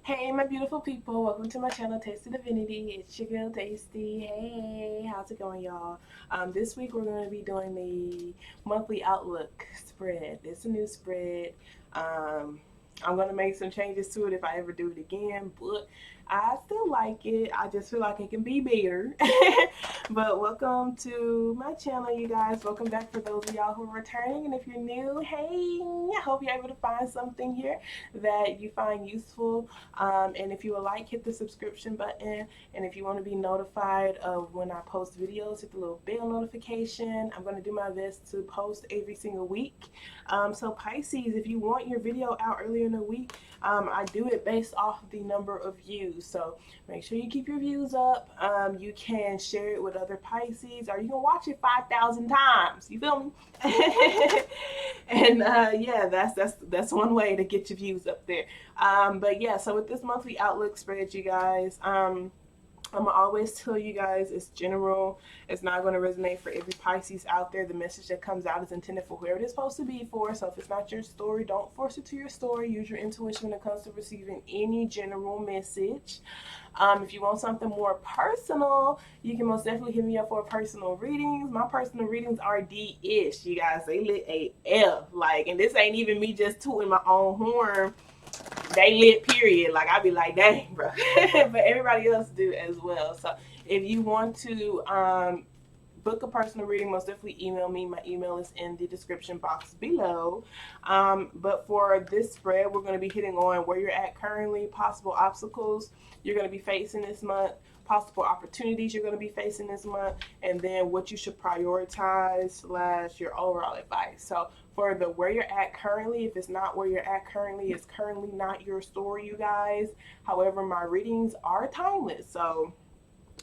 Hey, my beautiful people, welcome to my channel, Tasty Divinity. It's your girl, Tasty. Hey, how's it going, y'all? This week we're going to be doing the monthly outlook spread. It's a new spread. Um, I'm going to make some changes to it if I ever do it again, but I still like it. I just feel like it can be better. But welcome to my channel, you guys. Welcome back for those of y'all who are returning. And if you're new, hey, I hope you're able to find something here that you find useful. And if you would like, hit the subscription button. And if you want to be notified of when I post videos, hit the little bell notification. I'm going to do my best to post every single week. So Pisces, if you want your video out earlier in the week, I do it based off the number of views. So make sure you keep your views up. You can share it with other Pisces, or you can watch it 5,000 times. You feel me? And yeah, that's one way to get your views up there. But yeah, so with this monthly outlook spread, you guys, I'm gonna always tell you guys it's general. It's not going to resonate for every Pisces out there. The message that comes out is intended for whoever it's supposed to be for. So if it's not your story, don't force it to your story. Use your intuition when it comes to receiving any general message. If you want something more personal, you can most definitely hit me up for personal readings. My personal readings are D-ish, you guys. They lit AF. Like, and this ain't even me just tooting my own horn. They lit, period. Like, I'd be like, dang, bro. But everybody else do as well. So if you want to book a personal reading, most definitely email me. My email is in the description box below. But for this spread, we're going to be hitting on where you're at currently, possible obstacles you're going to be facing this month, possible opportunities you're going to be facing this month, and then what you should prioritize slash your overall advice. So for the where you're at currently, if it's not where you're at currently, it's currently not your story, you guys. However, my readings are timeless. So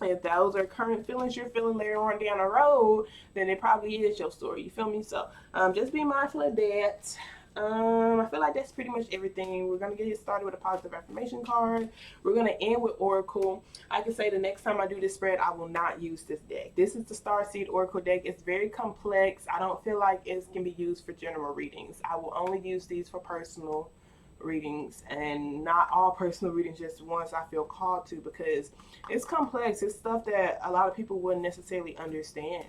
if those are current feelings you're feeling later on down the road, then it probably is your story. You feel me? So just be mindful of that. I feel like that's pretty much everything. We're going to get started with a positive affirmation card. We're going to end with Oracle. I can say the next time I do this spread, I will not use this deck. This is the Starseed Oracle deck. It's very complex. I don't feel like it can be used for general readings. I will only use these for personal readings, and not all personal readings, just ones I feel called to, because it's complex. It's stuff that a lot of people wouldn't necessarily understand.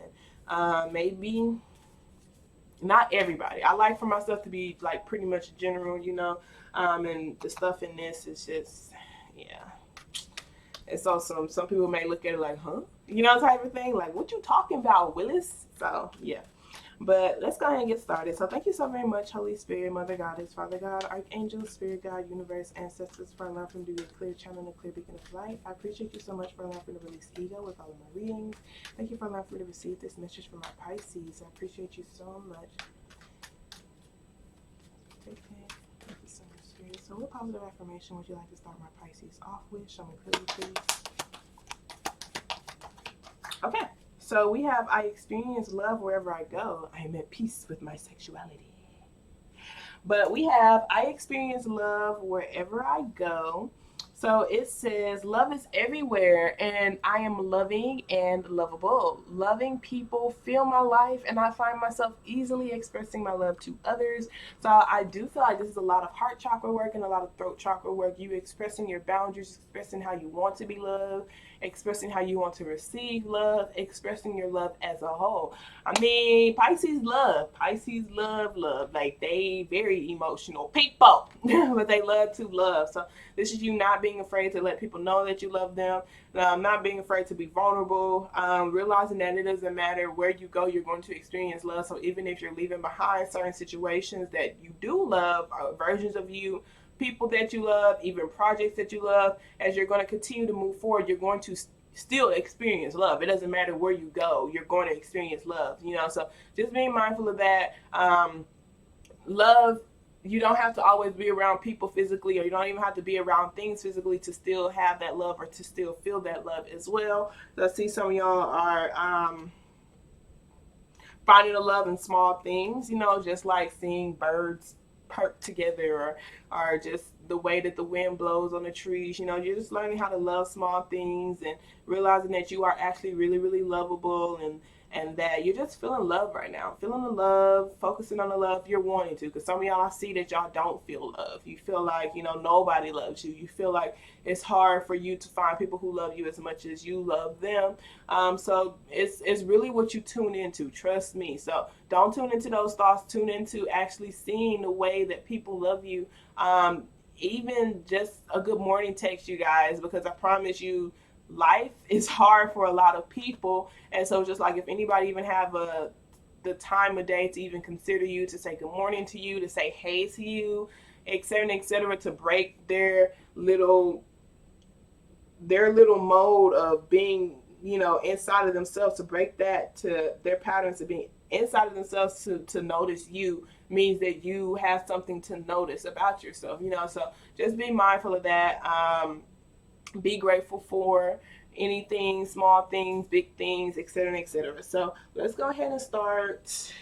Maybe not everybody. I like for myself to be like pretty much general, and the stuff in this is just, yeah. It's awesome. Some people may look at it like, huh? Type of thing. Like, what you talking about, Willis? So, yeah. But let's go ahead and get started. So thank you so very much, Holy Spirit, Mother Goddess, Father God, Archangel, Spirit God, Universe, Ancestors, for allowing me to be a clear channel and a clear beacon of light. I appreciate you so much for allowing me to release ego with all of my readings. Thank you for allowing me to receive this message from my Pisces. I appreciate you so much. Okay. Thank you so much, Spirit. So what positive affirmation would you like to start my Pisces off with? Show me clearly, please. Okay. So we have, I experience love wherever I go. I am at peace with my sexuality. But we have, I experience love wherever I go. So it says, love is everywhere, and I am loving and lovable. Loving people fill my life, and I find myself easily expressing my love to others. So I do feel like this is a lot of heart chakra work and a lot of throat chakra work. You expressing your boundaries, expressing how you want to be loved, expressing how you want to receive love, expressing your love as a whole. I mean, Pisces love love. Like, they very emotional people, but they love to love. So this is you not being afraid to let people know that you love them, not being afraid to be vulnerable, realizing that it doesn't matter where you go, you're going to experience love. So even if you're leaving behind certain situations that you do love, versions of you, people that you love, even projects that you love, as you're going to continue to move forward, you're going to still experience love. It doesn't matter where you go, you're going to experience love. So just being mindful of that. Love, you don't have to always be around people physically, or you don't even have to be around things physically to still have that love or to still feel that love as well. So I see some of y'all are finding the love in small things, just like seeing birds perk together, or just the way that the wind blows on the trees. You know, you're just learning how to love small things and realizing that you are actually really, really lovable, and that you're just feeling love right now. Feeling the love, focusing on the love you're wanting to. Because some of y'all, I see that y'all don't feel love. You feel like, you know, nobody loves you. You feel like it's hard for you to find people who love you as much as you love them. So it's really what you tune into. Trust me. So don't tune into those thoughts. Tune into actually seeing the way that people love you. Even just a good morning text, you guys, because I promise you, life is hard for a lot of people. And so just like if anybody even have the time of day to even consider you, to say good morning to you, to say hey to you, etc., to break their little mode of being, you know, inside of themselves, to break that, to their patterns of being inside of themselves, to notice you, means that you have something to notice about yourself, you know. So just be mindful of that. Be grateful for anything, small things, big things, etc. So let's go ahead and start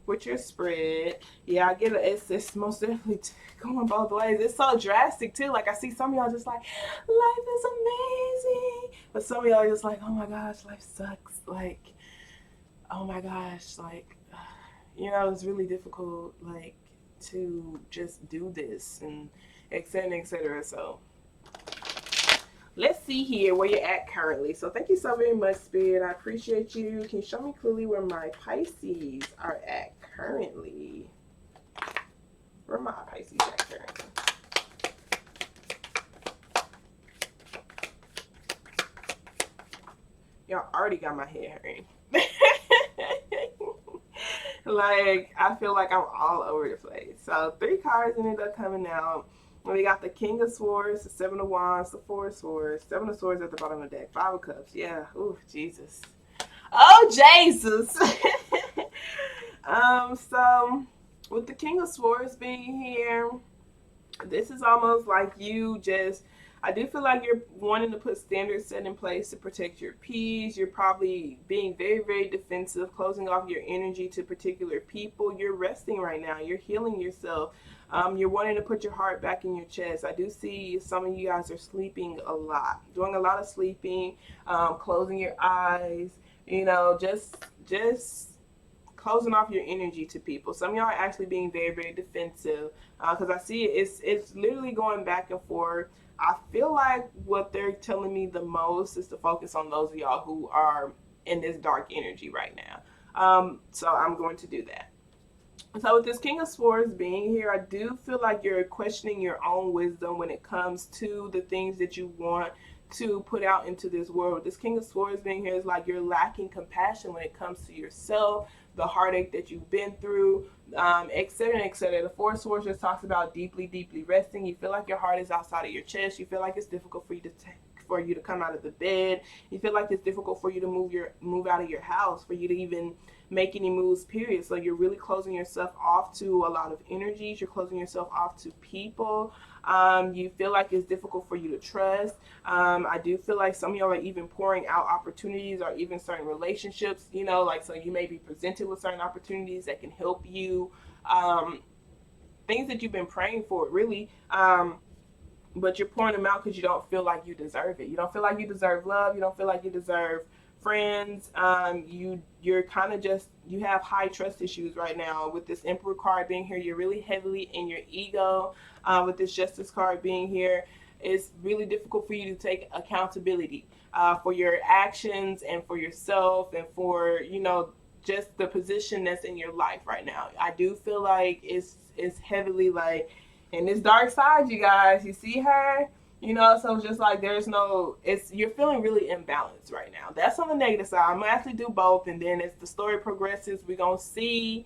with your spread. Yeah, I get it. It's most definitely going both ways. It's so drastic too. Like I see some of y'all just like, life is amazing, but some of y'all are just like, oh my gosh, life sucks. Like, oh my gosh, like, you know, it's really difficult, like, to just do this, and etc. So let's see here where you're at currently. So thank you so very much, Spirit. I appreciate you. Can you show me clearly where my Pisces are at currently? Where my Pisces at currently? Y'all already got my head hurting. Like, I feel like I'm all over the place. So 3 cards ended up coming out. We got the King of Swords, the 7 of Wands, the 4 of Swords, 7 of Swords at the bottom of the deck, 5 of Cups. Yeah. Ooh, Jesus. Oh, Jesus. So with the King of Swords being here, this is almost like you just, I do feel like you're wanting to put standards set in place to protect your peace. You're probably being very, very defensive, closing off your energy to particular people. You're resting right now. You're healing yourself. You're wanting to put your heart back in your chest. I do see some of you guys are sleeping a lot, doing a lot of sleeping, closing your eyes, you know, just closing off your energy to people. Some of y'all are actually being very, very defensive, because I see it's literally going back and forth. I feel like what they're telling me the most is to focus on those of y'all who are in this dark energy right now. So I'm going to do that. So with this King of Swords being here, I do feel like you're questioning your own wisdom when it comes to the things that you want to put out into this world. This King of Swords being here is like you're lacking compassion when it comes to yourself, the heartache that you've been through, etc. The 4 of Swords just talks about deeply, deeply resting. You feel like your heart is outside of your chest. You feel like it's difficult for you to come out of the bed. You feel like it's difficult for you to move out of your house, for you to even make any moves, period. So you're really closing yourself off to a lot of energies. You're closing yourself off to people. You feel like it's difficult for you to trust. I do feel like some of y'all are even pouring out opportunities or even certain relationships, you know, like, so you may be presented with certain opportunities that can help you, things that you've been praying for, really. But you're pouring them out because you don't feel like you deserve it. You don't feel like you deserve love. You don't feel like you deserve friends. You're kind of just, you have high trust issues right now. With this Emperor card being here, you're really heavily in your ego. With this Justice card being here, it's really difficult for you to take accountability for your actions and for yourself and for, you know, just the position that's in your life right now. I do feel like it's heavily like in this dark side, you guys. You see her? You know, so just like you're feeling really imbalanced right now. That's on the negative side. I'm gonna actually do both, and then as the story progresses, we're gonna see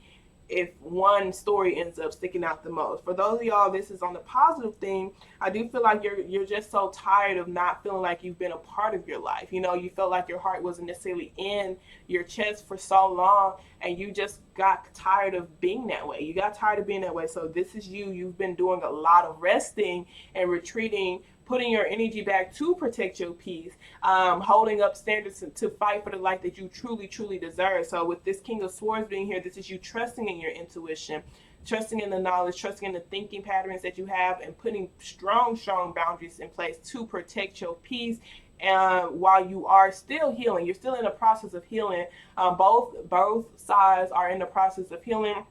if one story ends up sticking out the most. For those of y'all, this is on the positive thing. I do feel like you're just so tired of not feeling like you've been a part of your life. You know, you felt like your heart wasn't necessarily in your chest for so long, and you just got tired of being that way. You got tired of being that way. So this is you. You've been doing a lot of resting and retreating, putting your energy back to protect your peace, holding up standards to fight for the life that you truly, truly deserve. So with this King of Swords being here, this is you trusting in your intuition, trusting in the knowledge, trusting in the thinking patterns that you have, and putting strong boundaries in place to protect your peace. While you are still healing, you're still in the process of healing. Both sides are in the process of healing.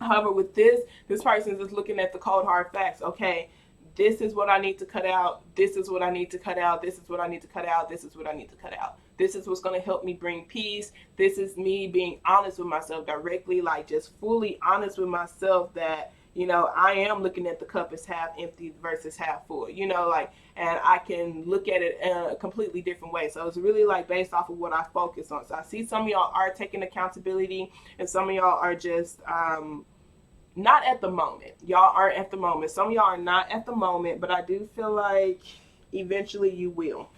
However, with this person is just looking at the cold hard facts. Okay, this is what I need to cut out. This is what I need to cut out. This is what I need to cut out. This is what I need to cut out. This is what's going to help me bring peace. This is me being honest with myself directly, like just fully honest with myself that, you know, I am looking at the cup as half empty versus half full, you know, like, and I can look at it in a completely different way. So it's really like based off of what I focus on. So I see some of y'all are taking accountability, and some of y'all are just, not at the moment. Y'all aren't at the moment. Some of y'all are not at the moment, but I do feel like eventually you will.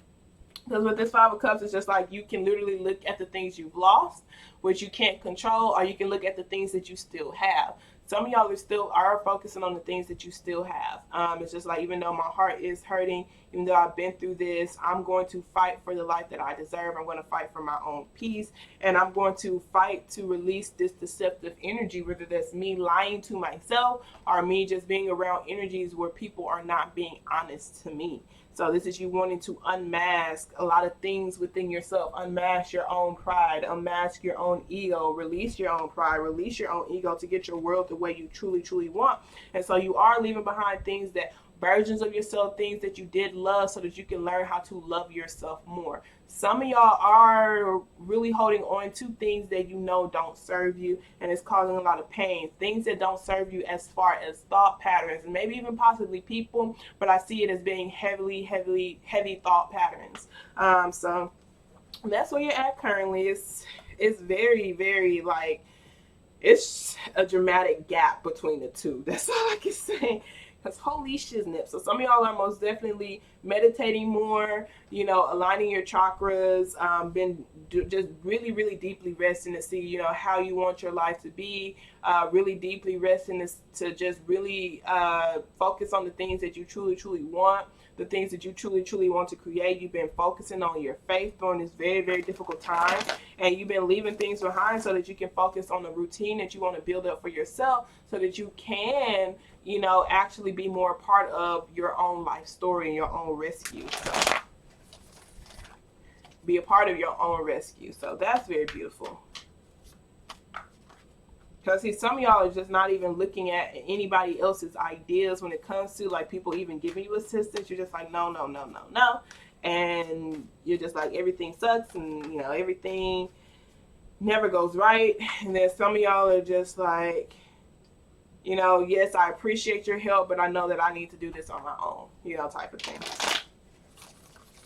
Because with this Five of Cups, it's just like you can literally look at the things you've lost, which you can't control, or you can look at the things that you still have. Some of y'all are focusing on the things that you still have. It's just like, even though my heart is hurting, even though I've been through this, I'm going to fight for the life that I deserve. I'm going to fight for my own peace, and I'm going to fight to release this deceptive energy, whether that's me lying to myself or me just being around energies where people are not being honest to me. So this is you wanting to unmask a lot of things within yourself, unmask your own pride, unmask your own ego, release your own pride, release your own ego to get your world the way you truly want. And so you are leaving behind things that, versions of yourself, things that you did love, so that you can learn how to love yourself more. Some of y'all are really holding on to things that you know don't serve you, and it's causing a lot of pain. Things that don't serve you as far as thought patterns, and maybe even possibly people, but I see it as being heavy thought patterns. So that's where you're at currently. It's very like, it's a dramatic gap between the two. That's all I can say. Because holy shiznip. So some of y'all are most definitely meditating more, you know, aligning your chakras, just really deeply resting to see, you know, how you want your life to be, really deeply resting to just really focus on the things that you truly want, the things that you truly want to create. You've been focusing on your faith during this very difficult time, and you've been leaving things behind so that you can focus on the routine that you want to build up for yourself, so that you can, you know, actually be more a part of your own life story and your own rescue. So be a part of your own rescue. So that's very beautiful. Because see, some of y'all are just not even looking at anybody else's ideas when it comes to like people even giving you assistance. You're just like, no. And you're just like, everything sucks, and you know, everything never goes right. And then some of y'all are just like, you know, yes, I appreciate your help, but I know that I need to do this on my own, you know, type of thing.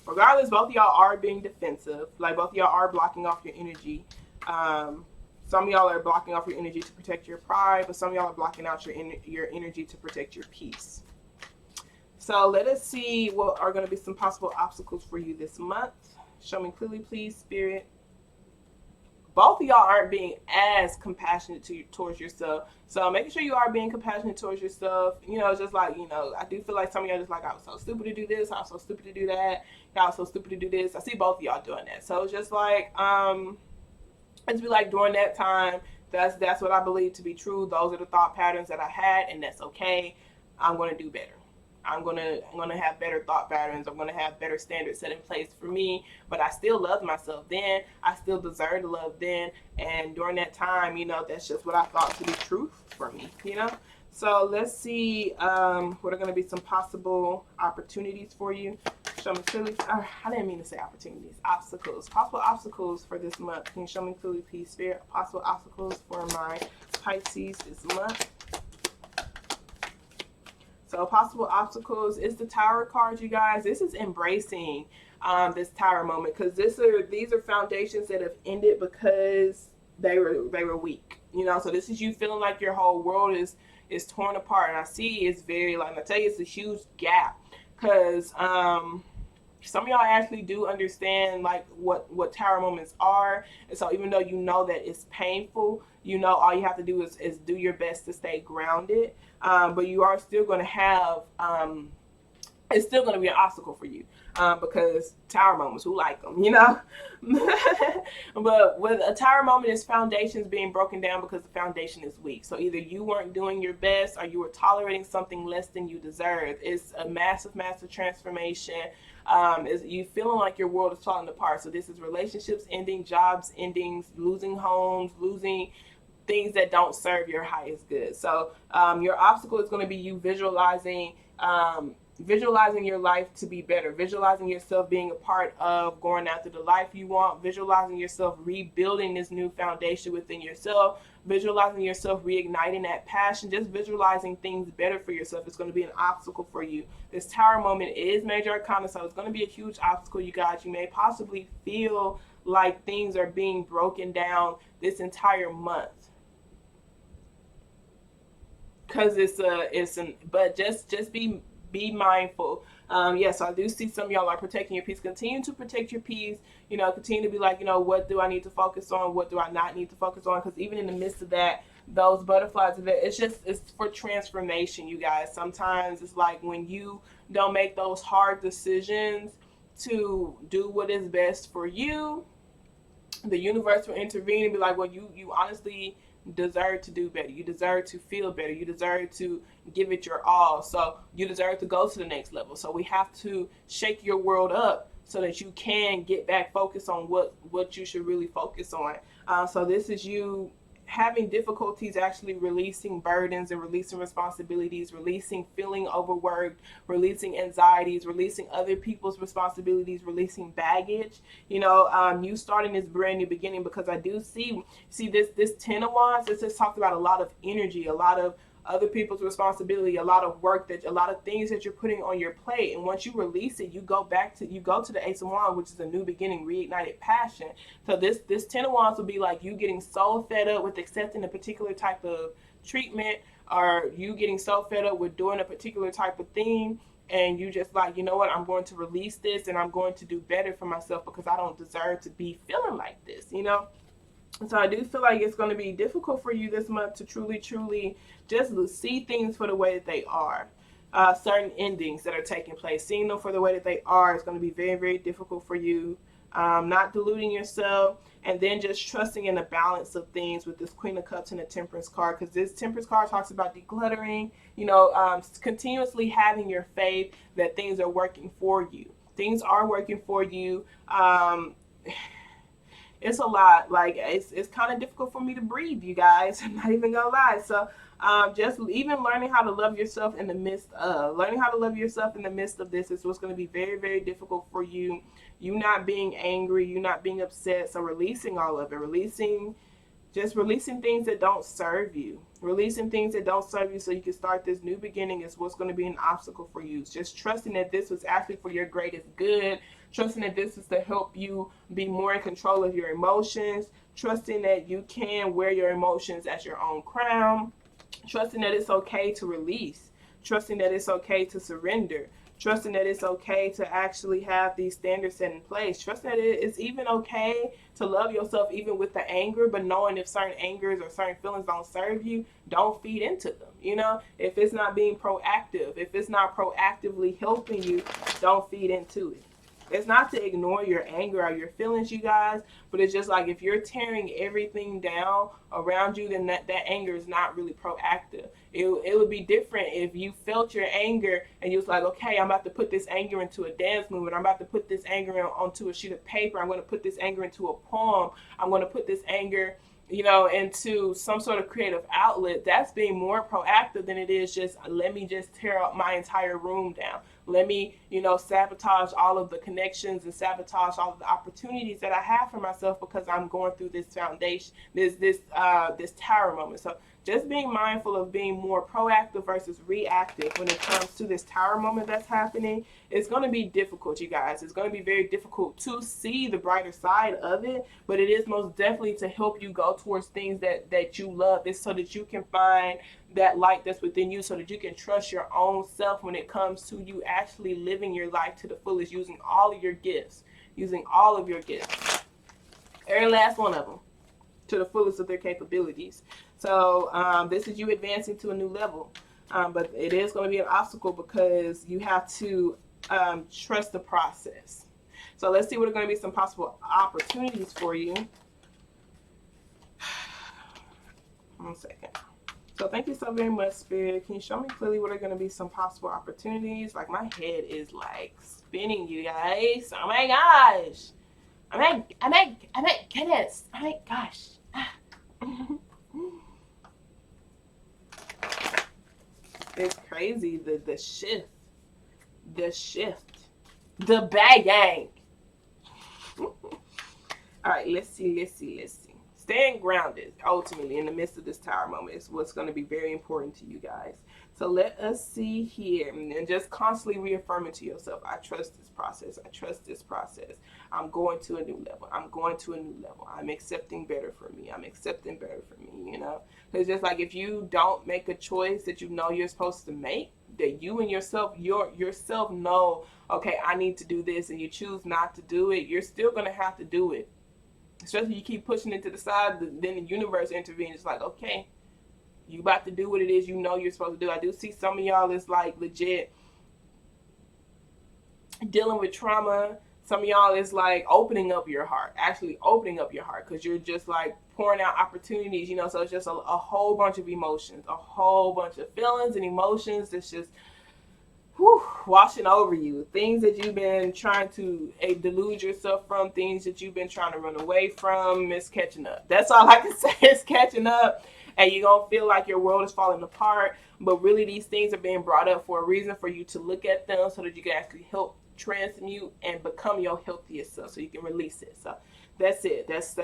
Regardless, both of y'all are being defensive. Like, both of y'all are blocking off your energy. Some of y'all are blocking off your energy to protect your pride, but some of y'all are blocking out your energy to protect your peace. So let us see what are going to be some possible obstacles for you this month. Show me clearly, please, Spirit. Both of y'all aren't being as compassionate towards yourself. So making sure you are being compassionate towards yourself. You know, it's just like, you know, I do feel like some of y'all just like, I was so stupid to do this. I was so stupid to do that. Y'all was so stupid to do this. I see both of y'all doing that. So it's just like, it's be like during that time, that's what I believe to be true. Those are the thought patterns that I had, and that's okay. I'm going to do better. I'm gonna have better thought patterns. I'm gonna have better standards set in place for me. But I still loved myself then. I still deserved love then. And during that time, you know, that's just what I thought to be truth for me, you know? So let's see what are gonna be some possible opportunities for you. Show me clearly. I didn't mean to say opportunities. Obstacles. Possible obstacles for this month. Can you show me clearly, please, Spirit? Possible obstacles for my Pisces this month. So possible obstacles is the Tower card, you guys. This is embracing this Tower moment, because these are foundations that have ended because they were weak. You know, so this is you feeling like your whole world is torn apart. And I see it's very, like I tell you, it's a huge gap, because some of y'all actually do understand like what Tower moments are. And so even though you know that it's painful, you know, all you have to do is do your best to stay grounded. But you are still going to have it's still going to be an obstacle for you, because tower moments, who like them, you know? But with a tower moment, is foundations being broken down because the foundation is weak. So either you weren't doing your best or you were tolerating something less than you deserve. It's a massive, massive transformation. Is you feeling like your world is falling apart. So this is relationships ending, jobs endings, losing homes, losing things that don't serve your highest good. So your obstacle is going to be you visualizing your life to be better, visualizing yourself being a part of going after the life you want, visualizing yourself rebuilding this new foundation within yourself, visualizing yourself reigniting that passion, just visualizing things better for yourself. It's going to be an obstacle for you. This tower moment is major arcana, so it's going to be a huge obstacle, you guys. You may possibly feel like things are being broken down this entire month, because but just be mindful. Yes, I do see some of y'all are protecting your peace. Continue to protect your peace. Continue to be like, what do I need to focus on? What do I not need to focus on? Because even in the midst of that, those butterflies of it, it's for transformation, you guys. Sometimes it's like when you don't make those hard decisions to do what is best for you, the universe will intervene and be like, well, you honestly deserve to do better. You deserve to feel better. You deserve to give it your all. So you deserve to go to the next level. So we have to shake your world up so that you can get back focused on what you should really focus on. So this is you having difficulties actually releasing burdens and releasing responsibilities, releasing feeling overworked, releasing anxieties, releasing other people's responsibilities, releasing baggage. You starting this brand new beginning, because I do see this 10 of Wands. This has talked about a lot of energy, a lot of other people's responsibility, a lot of work, a lot of things that you're putting on your plate. And once you release it, you go to the Ace of Wands, which is a new beginning, reignited passion. So this 10 of Wands will be like you getting so fed up with accepting a particular type of treatment, or you getting so fed up with doing a particular type of thing, and you just like, you know what, I'm going to release this and I'm going to do better for myself, because I don't deserve to be feeling like this. So I do feel like it's going to be difficult for you this month to truly just see things for the way that they are. Certain endings that are taking place, seeing them for the way that they are, is going to be very, very difficult for you. Not deluding yourself, and then just trusting in the balance of things with this Queen of Cups and the Temperance card, because this Temperance card talks about decluttering, continuously having your faith that things are working for you. Things are working for you. It's a lot. Like it's kind of difficult for me to breathe, you guys. I'm not even gonna lie. So just even learning how to love yourself in the midst of this is what's going to be very, very difficult for you. You not being angry, you not being upset. So releasing all of it, releasing things that don't serve you. Releasing things that don't serve you so you can start this new beginning is what's going to be an obstacle for you. Just trusting that this was actually for your greatest good. Trusting that this is to help you be more in control of your emotions. Trusting that you can wear your emotions as your own crown. Trusting that it's okay to release. Trusting that it's okay to surrender. Trusting that it's okay to actually have these standards set in place. Trusting that it's even okay to love yourself even with the anger, but knowing if certain angers or certain feelings don't serve you, don't feed into them. If it's not being proactive, if it's not proactively helping you, don't feed into it. It's not to ignore your anger or your feelings, you guys, but it's just like if you're tearing everything down around you, then that anger is not really proactive. It would be different if you felt your anger and you was like, okay, I'm about to put this anger into a dance movement. I'm about to put this anger onto a sheet of paper. I'm going to put this anger into a poem. I'm going to put this anger into some sort of creative outlet. That's being more proactive than it is just, let me just tear up my entire room down. Let me, sabotage all of the connections and sabotage all of the opportunities that I have for myself because I'm going through this foundation, this tower moment. So just being mindful of being more proactive versus reactive when it comes to this tower moment that's happening. It's going to be difficult, you guys. It's going to be very difficult to see the brighter side of it, but it is most definitely to help you go towards things that you love. It's so that you can find that light that's within you, so that you can trust your own self when it comes to you actually living your life to the fullest, using all of your gifts, every last one of them, to the fullest of their capabilities. So this is you advancing to a new level. But it is going to be an obstacle because you have to trust the process. So let's see what are going to be some possible opportunities for you. 1 second. So thank you so very much, Spirit. Can you show me clearly what are going to be some possible opportunities? Like, my head is like spinning, you guys. Oh my gosh. Oh my goodness. Oh my gosh. It's crazy, the shift, the bang. All right, let's see. Staying grounded, ultimately, in the midst of this tower moment is what's going to be very important to you guys. So let us see here, and just constantly reaffirming to yourself, I trust this process. I trust this process. I'm going to a new level. I'm going to a new level. I'm accepting better for me. I'm accepting better for me, you know? Because just like if you don't make a choice that you know you're supposed to make, that you and yourself know, okay, I need to do this, and you choose not to do it, you're still going to have to do it. Especially if you keep pushing it to the side, then the universe intervenes. It's like, okay, you about to do what it is you know you're supposed to do. I do see some of y'all is like legit dealing with trauma. Some of y'all is like opening up your heart, actually opening up your heart, because you're just like pouring out opportunities, you know. So it's just a whole bunch of emotions, a whole bunch of feelings and emotions that's just washing over you. Things that you've been trying to delude yourself from, things that you've been trying to run away from, it's catching up. That's all I can say. It's catching up, and you're going to feel like your world is falling apart. But really, these things are being brought up for a reason, for you to look at them so that you can actually help transmute and become your healthiest self, so you can release it. So that's it. That's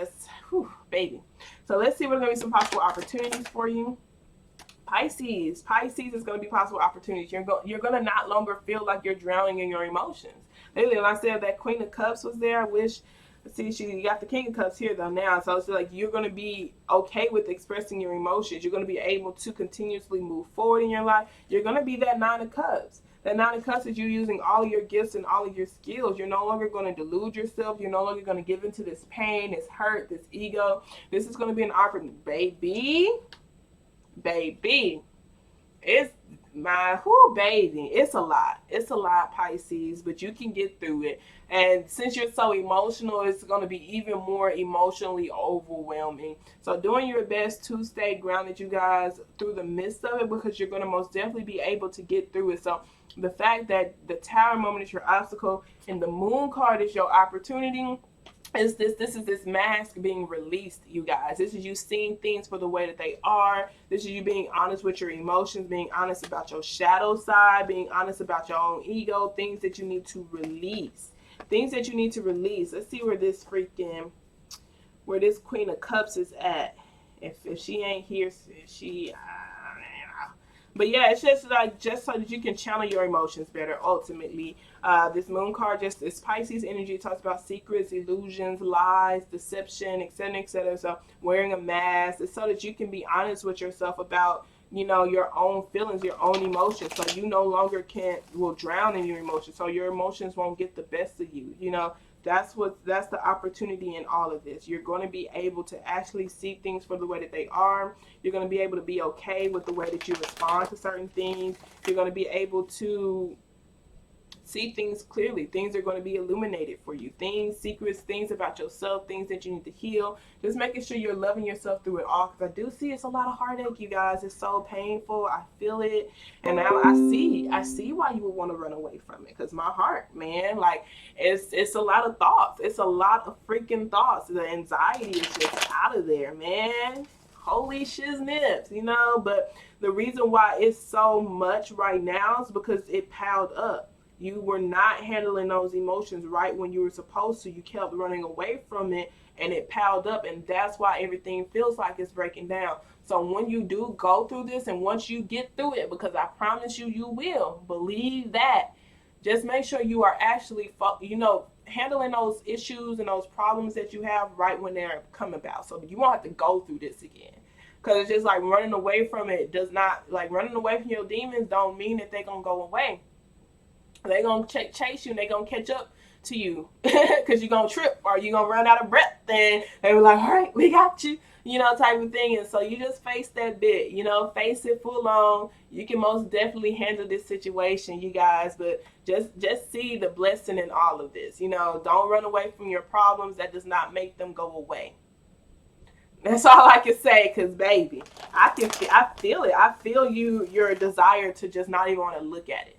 baby. So let's see what's going to be some possible opportunities for you. Pisces is going to be possible opportunities. You're going to not longer feel like you're drowning in your emotions. Lately, when I said that Queen of Cups was there, I wish, see, she got the King of Cups here though now. So it's like you're going to be okay with expressing your emotions. You're going to be able to continuously move forward in your life. You're going to be that Nine of Cups. That Nine of Cups is you using all of your gifts and all of your skills. You're no longer going to delude yourself. You're no longer going to give into this pain, this hurt, this ego. This is going to be an opportunity, baby. It's my baby. It's a lot, Pisces, but you can get through it. And since you're so emotional, it's going to be even more emotionally overwhelming. So doing your best to stay grounded, you guys, through the midst of it, because you're going to most definitely be able to get through it. So the fact that the Tower moment is your obstacle and the Moon card is your opportunity, this is this mask being released, you guys. This is you seeing things for the way that they are. This is you being honest with your emotions, being honest about your shadow side, being honest about your own ego, things that you need to release. Let's see where this Queen of Cups is at. If she ain't here, but yeah, it's just so that you can channel your emotions better, ultimately. This Moon card, just this Pisces energy, talks about secrets, illusions, lies, deception, etc., etc. So wearing a mask is so that you can be honest with yourself about, you know, your own feelings, your own emotions. So you no longer will drown in your emotions. So your emotions won't get the best of you. You know, that's the opportunity in all of this. You're going to be able to actually see things for the way that they are. You're going to be able to be okay with the way that you respond to certain things. You're going to be able to see things clearly. Things are going to be illuminated for you. Things, secrets, things about yourself, things that you need to heal. Just making sure you're loving yourself through it all, because I do see it's a lot of heartache, you guys. It's so painful. I feel it. And now I see why you would want to run away from it, because my heart, man, like, it's a lot of thoughts. It's a lot of freaking thoughts. The anxiety is just out of there, man. Holy shiznips, you know. But the reason why it's so much right now is because it piled up. You were not handling those emotions right when you were supposed to. You kept running away from it, and it piled up, and that's why everything feels like it's breaking down. So when you do go through this, and once you get through it, because I promise you, you will, believe that, just make sure you are actually, you know, handling those issues and those problems that you have right when they're come about. So you won't have to go through this again. Because it's just like running away from it does not, like running away from your demons don't mean that they're going to go away. They're going to chase you, and they're going to catch up to you because you're going to trip or you're going to run out of breath. And they were like, all right, we got you, type of thing. And so you just face that bit, face it full on. You can most definitely handle this situation, you guys, but just see the blessing in all of this. Don't run away from your problems. That does not make them go away. That's all I can say, because baby, I feel it. I feel your desire to just not even want to look at it.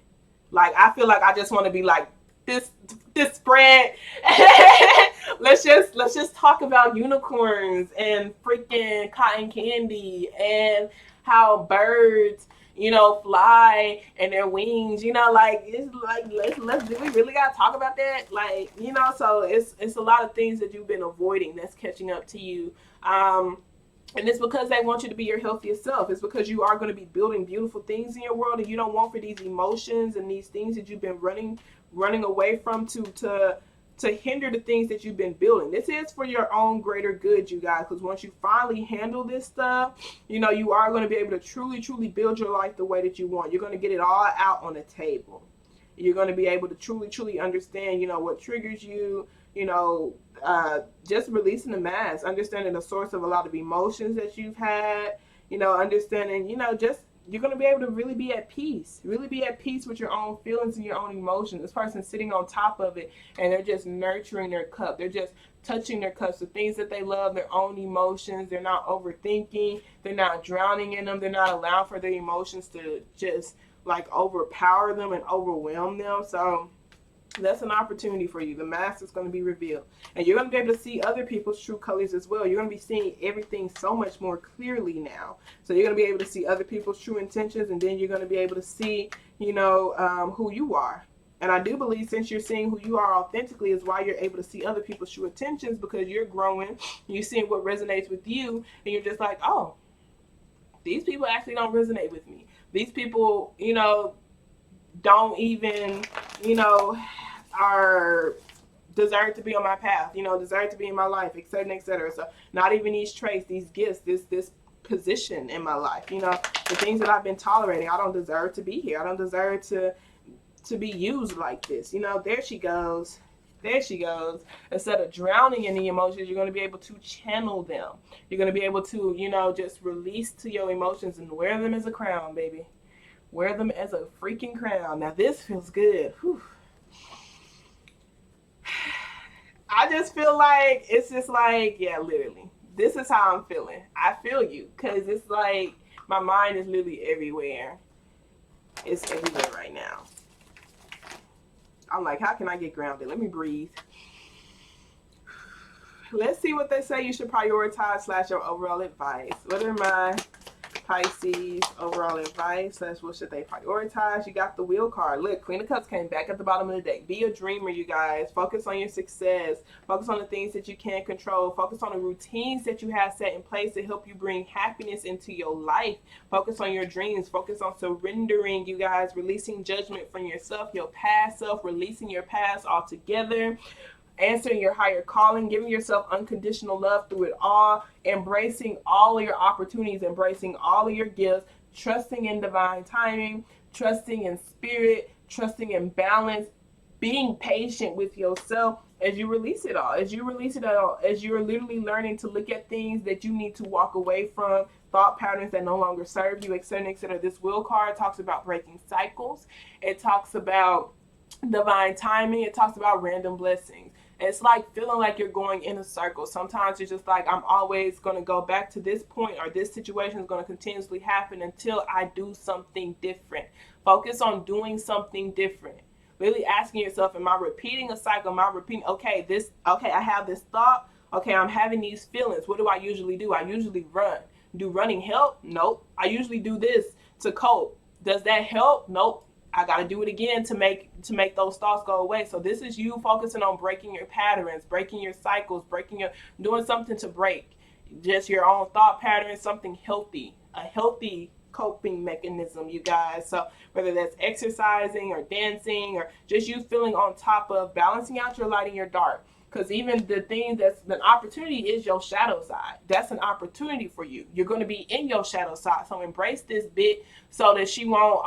Like, I feel like I just want to be like, this spread. let's just talk about unicorns and freaking cotton candy and how birds fly and their wings, like, it's like, let's do we really gotta talk about that? Like, so it's a lot of things that you've been avoiding that's catching up to you. And it's because they want you to be your healthiest self. It's because you are going to be building beautiful things in your world, and you don't want for these emotions and these things that you've been running away from to hinder the things that you've been building. This is for your own greater good, you guys, because once you finally handle this stuff, you are going to be able to truly build your life the way that you want. You're going to get it all out on the table. You're going to be able to truly understand, what triggers you, just releasing the mask, understanding the source of a lot of emotions that you've had, understanding, just you're going to be able to really be at peace with your own feelings and your own emotions. This person's sitting on top of it, and they're just nurturing their cup. They're just touching their cups, the things that they love, their own emotions. They're not overthinking. They're not drowning in them. They're not allowing for their emotions to just like overpower them and overwhelm them. So that's an opportunity for you. The mask is going to be revealed, and you're going to be able to see other people's true colors as well. You're going to be seeing everything so much more clearly now. So you're going to be able to see other people's true intentions, and then you're going to be able to see, who you are. And I do believe, since you're seeing who you are authentically, is why you're able to see other people's true intentions, because you're growing, you're seeing what resonates with you, and you're just like, oh, these people actually don't resonate with me. These people, don't even, are deserve to be on my path, deserve to be in my life, etc., etc. So not even these traits, these gifts, this position in my life, the things that I've been tolerating, I don't deserve to be here. I don't deserve to be used like this. There she goes. There she goes. Instead of drowning in the emotions, you're going to be able to channel them. You're going to be able to, just release to your emotions and wear them as a crown, baby. Wear them as a freaking crown. Now this feels good. Whew. I just feel like, it's just like, yeah, literally. This is how I'm feeling. I feel you, because it's like my mind is literally everywhere. It's everywhere right now. I'm like, how can I get grounded? Let me breathe. Let's see what they say you should prioritize / your overall advice. What are my Pisces overall advice / what should they prioritize? You got the Wheel card. Look, Queen of Cups came back at the bottom of the deck. Be a dreamer, you guys. Focus on your success. Focus on the things that you can control. Focus on the routines that you have set in place to help you bring happiness into your life. Focus on your dreams. Focus on surrendering, you guys. Releasing judgment from yourself, your past self. Releasing your past altogether. Answering your higher calling, giving yourself unconditional love through it all, embracing all of your opportunities, embracing all of your gifts, trusting in divine timing, trusting in spirit, trusting in balance, being patient with yourself as you release it all, as you're literally learning to look at things that you need to walk away from, thought patterns that no longer serve you, etc., etc. This Wheel card talks about breaking cycles. It talks about divine timing. It talks about random blessings. It's like feeling like you're going in a circle. Sometimes you're just like, I'm always going to go back to this point, or this situation is going to continuously happen until I do something different. Focus on doing something different. Really asking yourself, am I repeating a cycle? Am I repeating, okay, I have this thought. Okay, I'm having these feelings. What do I usually do? I usually run. Do running help? Nope. I usually do this to cope. Does that help? Nope. I got to do it again to make those thoughts go away. So this is you focusing on breaking your patterns, breaking your cycles, doing something to break just your own thought patterns, something healthy, a healthy coping mechanism, you guys. So whether that's exercising or dancing or just you feeling on top of balancing out your light and your dark, Because even the thing that's an opportunity is your shadow side. That's an opportunity for you. You're going to be in your shadow side. So embrace this bit so that she won't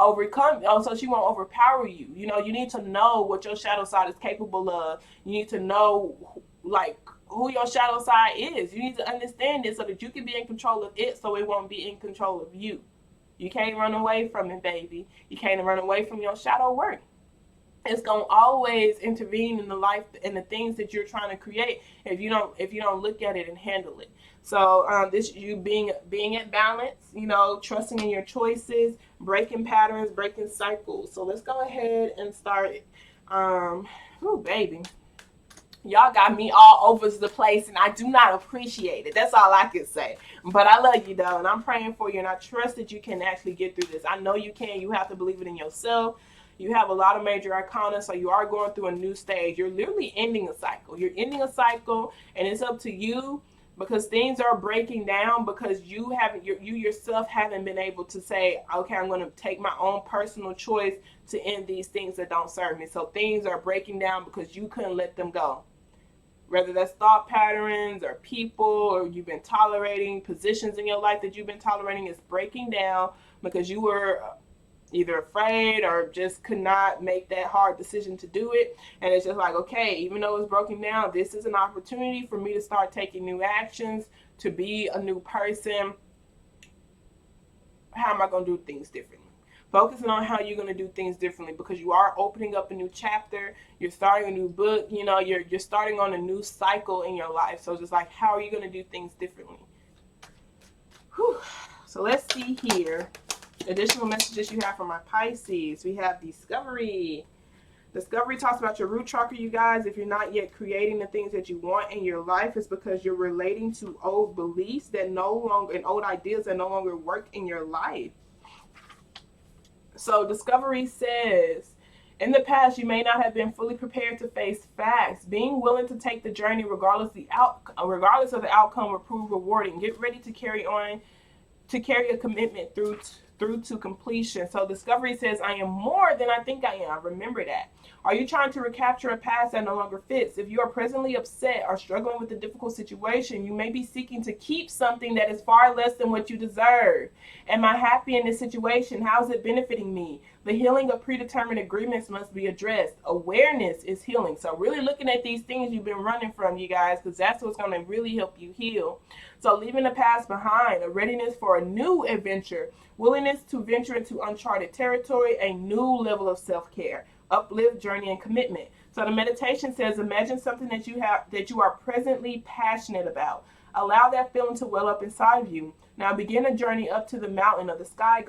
so she won't overpower you. You know, you need to know what your shadow side is capable of. You need to know, like, who your shadow side is. You need to understand it so that you can be in control of it, so it won't be in control of you. You can't run away from it, baby. You can't run away from your shadow work. It's gonna always intervene in the life and the things that you're trying to create if you don't look at it and handle it. So this you being at balance, you know, trusting in your choices, breaking patterns, breaking cycles. So let's go ahead and start. Oh baby, y'all got me all over the place, and I do not appreciate it. That's all I can say. But I love you though, and I'm praying for you, and I trust that you can actually get through this. I know you can. You have to believe it in yourself. You have a lot of major arcana, so you are going through a new stage. You're literally ending a cycle. You're ending a cycle, and it's up to you, because things are breaking down because you yourself haven't been able to say, okay, I'm going to take my own personal choice to end these things that don't serve me. So things are breaking down because you couldn't let them go. Whether that's thought patterns or people, or you've been tolerating positions in your life that you've been tolerating, is breaking down because you were either afraid or just could not make that hard decision to do it. And it's just like, okay, even though it's broken down, this is an opportunity for me to start taking new actions, to be a new person. How am I going to do things differently? Focusing on how you're going to do things differently, because you are opening up a new chapter. You're starting a new book. You know, you're starting on a new cycle in your life. So just like, how are you going to do things differently? Whew. So let's see here. Additional messages you have from my Pisces. We have discovery. Discovery talks about your root chakra, you guys. If you're not yet creating the things that you want in your life, it's because you're relating to old beliefs that and old ideas that no longer work in your life. So discovery says, in the past, you may not have been fully prepared to face facts. Being willing to take the journey regardless of the outcome will prove rewarding. Get ready to carry a commitment through to completion. So discovery says, I am more than I think I am. Remember that. Are you trying to recapture a past that no longer fits? If you are presently upset or struggling with a difficult situation, you may be seeking to keep something that is far less than what you deserve. Am I happy in this situation? How is it benefiting me? The healing of predetermined agreements must be addressed. Awareness is healing. So really looking at these things you've been running from, you guys, because that's what's going to really help you heal. So leaving the past behind, a readiness for a new adventure, willingness to venture into uncharted territory, a new level of self-care, uplift, journey, and commitment. So the meditation says, imagine something that you are presently passionate about. Allow that feeling to well up inside of you. Now begin a journey up to the mountain of the sky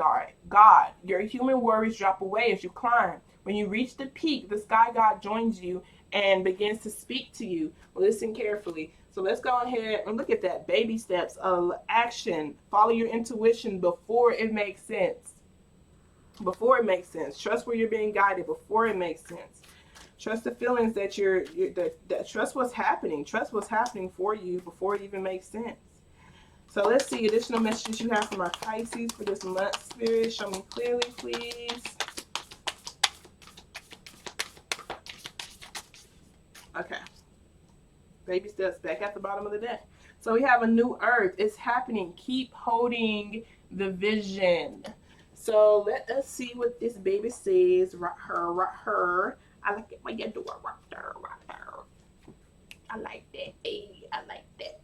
god. Your human worries drop away as you climb. When you reach the peak, the sky god joins you and begins to speak to you. Listen carefully. So let's go ahead and look at that. Baby steps of action. Follow your intuition before it makes sense. Before it makes sense. Trust where you're being guided before it makes sense. Trust the feelings that trust what's happening. Trust what's happening for you before it even makes sense. So let's see additional messages you have for my Pisces for this month. Spirit, show me clearly, please. Okay. Baby steps back at the bottom of the deck. So we have a new earth. It's happening. Keep holding the vision. So let us see what this baby says. Rock her. I like it when you do it. Rock her. I like that. I like that.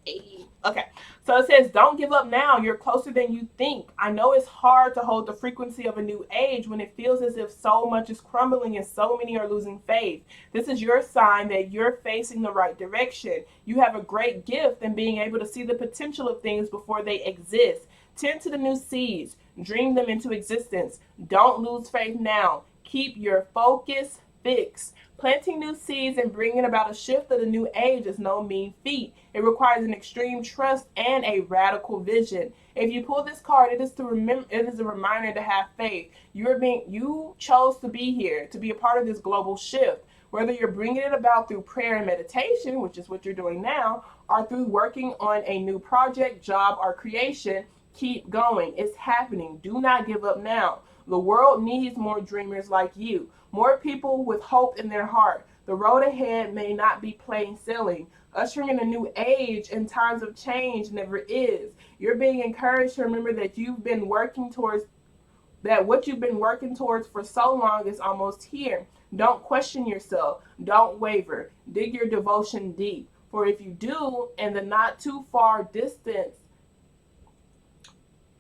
Okay. So it says, don't give up now. You're closer than you think. I know it's hard to hold the frequency of a new age when it feels as if so much is crumbling and so many are losing faith. This is your sign that you're facing the right direction. You have a great gift in being able to see the potential of things before they exist. Tend to the new seeds. Dream them into existence. Don't lose faith now. Keep your focus fixed. Planting new seeds and bringing about a shift of the new age is no mean feat. It requires an extreme trust and a radical vision. If you pull this card, it is a reminder to have faith. You chose to be here, to be a part of this global shift. Whether you're bringing it about through prayer and meditation, which is what you're doing now, or through working on a new project, job, or creation, keep going. It's happening. Do not give up now. The world needs more dreamers like you. More people with hope in their heart. The road ahead may not be plain sailing. Ushering in a new age and times of change never is. You're being encouraged to remember that what you've been working towards for so long is almost here. Don't question yourself. Don't waver. Dig your devotion deep. For if you do, in the not too far distance,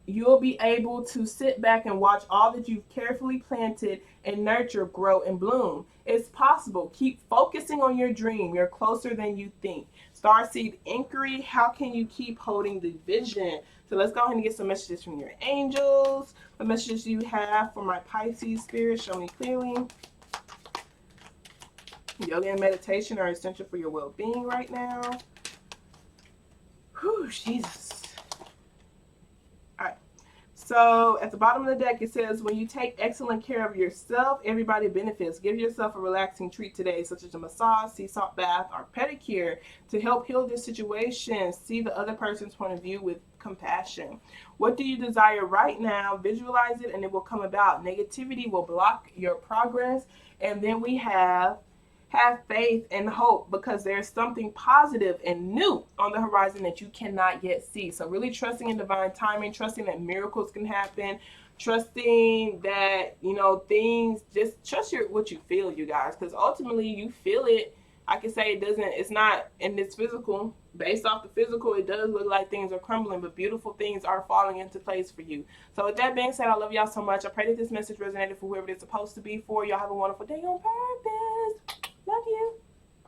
you'll be able to sit back and watch all that you've carefully planted and nurtured grow and bloom. It's possible. Keep focusing on your dream. You're closer than you think. Starseed Inquiry, how can you keep holding the vision? So let's go ahead and get some messages from your angels. The messages you have for my Pisces spirit, show me clearly. Yoga and meditation are essential for your well-being right now. Whew, Jesus. All right. So at the bottom of the deck, it says, when you take excellent care of yourself, everybody benefits. Give yourself a relaxing treat today, such as a massage, sea salt bath, or pedicure to help heal this situation. See the other person's point of view with compassion. What do you desire right now? Visualize it and it will come about. Negativity will block your progress. And then we have faith and hope, because there's something positive and new on the horizon that you cannot yet see. So really trusting in divine timing, trusting that miracles can happen, trusting that, things, just trust what you feel, you guys, because ultimately you feel it. I can say it's not in this physical. Based off the physical, it does look like things are crumbling, but beautiful things are falling into place for you. So with that being said, I love y'all so much. I pray that this message resonated for whoever it's supposed to be for. Y'all have a wonderful day on purpose. Love you.